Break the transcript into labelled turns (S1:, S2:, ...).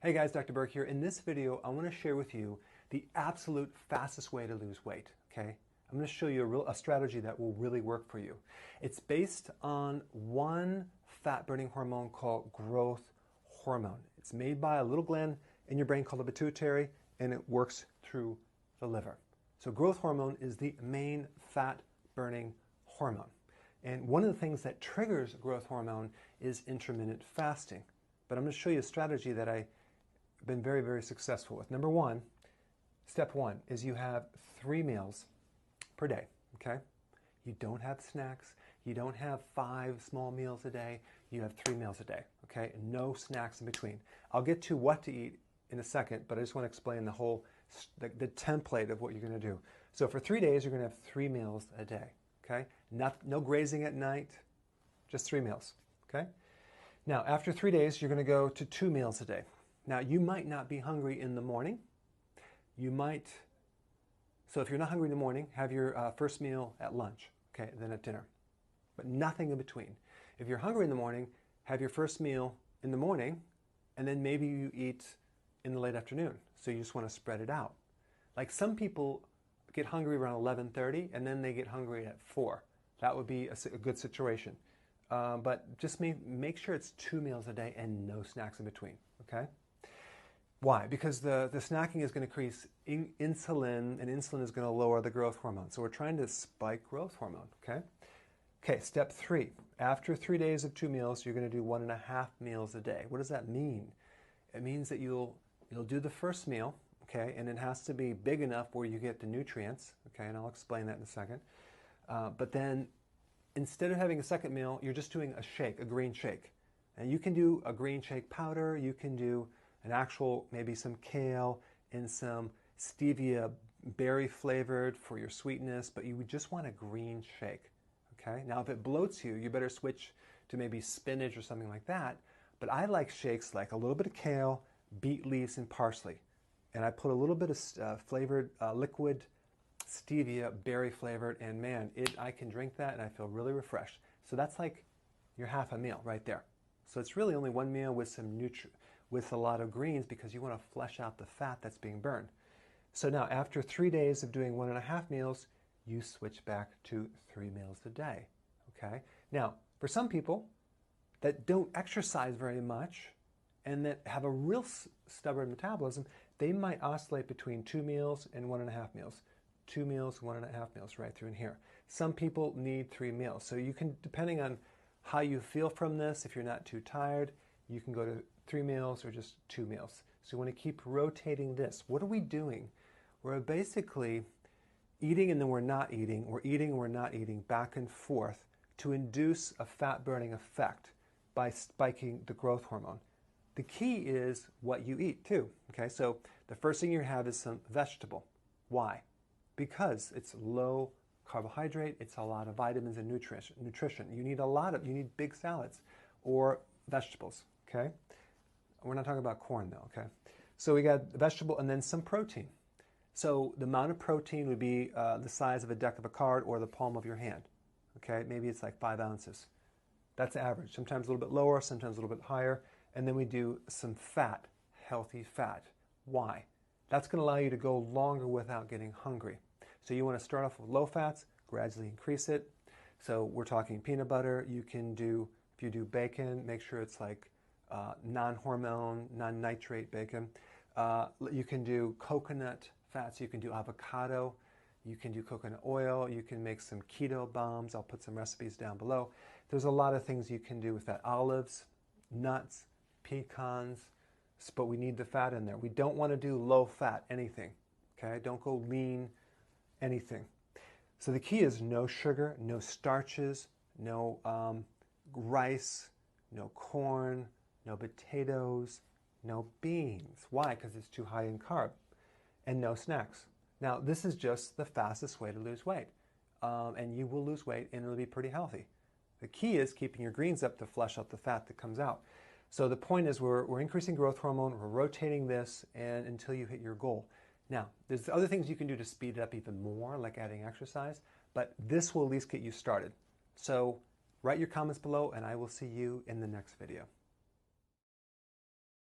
S1: Hey guys, Dr. Burke here. In this video, I want to share with you the absolute fastest way to lose weight, okay? I'm going to show you a strategy that will really work for you. It's based on one fat-burning hormone called growth hormone. It's made by a little gland in your brain called the pituitary, and it works through the liver. So growth hormone is the main fat-burning hormone. And one of the things that triggers growth hormone is intermittent fasting. But I'm going to show you a strategy that I've been very, very successful with. Number one, step one is you have 3 meals per day, okay? You don't have snacks. You don't have 5 small meals a day. You have 3 meals a day, okay? And no snacks in between. I'll get to what to eat in a second, but I just want to explain the whole, the template of what you're going to do. So for 3 days, you're going to have 3 meals a day, okay? No grazing at night, just 3 meals, okay? Now, after 3 days, you're going to go to 2 meals a day. Now, you might not be hungry in the morning. So if you're not hungry in the morning, have your first meal at lunch, okay, then at dinner. But nothing in between. If you're hungry in the morning, have your first meal in the morning, and then maybe you eat in the late afternoon. So you just want to spread it out. Like some people get hungry around 11:30, and then they get hungry at 4. That would be a good situation. But just make sure it's 2 meals a day and no snacks in between, okay? Why? Because the snacking is going to increase insulin, and insulin is going to lower the growth hormone. So we're trying to spike growth hormone, okay? Okay, step 3. After 3 days of 2 meals, you're going to do 1.5 meals a day. What does that mean? It means that you'll do the first meal, okay, and it has to be big enough where you get the nutrients, okay, and I'll explain that in a second. But then instead of having a second meal, you're just doing a shake, a green shake. And you can do a green shake powder, you can do an actual, maybe some kale and some stevia berry flavored for your sweetness, but you would just want a green shake, okay? Now, if it bloats you, you better switch to maybe spinach or something like that. But I like shakes like a little bit of kale, beet leaves, and parsley. And I put a little bit of flavored liquid stevia berry flavored, and man, I can drink that and I feel really refreshed. So that's like your half a meal right there. So it's really only 1 meal with with a lot of greens, because you want to flesh out the fat that's being burned. So now, after 3 days of doing 1.5 meals, you switch back to 3 meals a day, okay? Now, for some people that don't exercise very much and that have a real stubborn metabolism, they might oscillate between 2 meals and 1.5 meals. 2 meals, 1.5 meals, right through in here. Some people need 3 meals. So you can, depending on how you feel from this, if you're not too tired, you can go to 3 meals or just 2 meals. So you want to keep rotating this. What are we doing? We're basically eating and then we're not eating. We're eating and we're not eating, back and forth, to induce a fat-burning effect by spiking the growth hormone. The key is what you eat too. Okay, so the first thing you have is some vegetable. Why? Because it's low carbohydrate, it's a lot of vitamins and nutrition. You need big salads or vegetables, okay? We're not talking about corn though, okay? So we got vegetable and then some protein. So the amount of protein would be the size of a deck of a card or the palm of your hand, okay? Maybe it's like 5 ounces. That's average. Sometimes a little bit lower, sometimes a little bit higher. And then we do some fat, healthy fat. Why? That's going to allow you to go longer without getting hungry. So you want to start off with low fats, gradually increase it. So we're talking peanut butter. You can do, if you do bacon, make sure it's like non-hormone, non-nitrate bacon. You can do coconut fats. You can do avocado. You can do coconut oil. You can make some keto bombs. I'll put some recipes down below. There's a lot of things you can do with that. Olives, nuts, pecans, but we need the fat in there. We don't want to do low fat anything, okay? Don't go lean anything. So the key is no sugar, no starches, no rice, no corn, no potatoes, no beans. Why? Because it's too high in carb. And no snacks. Now, this is just the fastest way to lose weight. And you will lose weight and it'll be pretty healthy. The key is keeping your greens up to flush out the fat that comes out. So the point is we're increasing growth hormone, we're rotating this and until you hit your goal. Now, there's other things you can do to speed it up even more, like adding exercise, but this will at least get you started. So write your comments below and I will see you in the next video.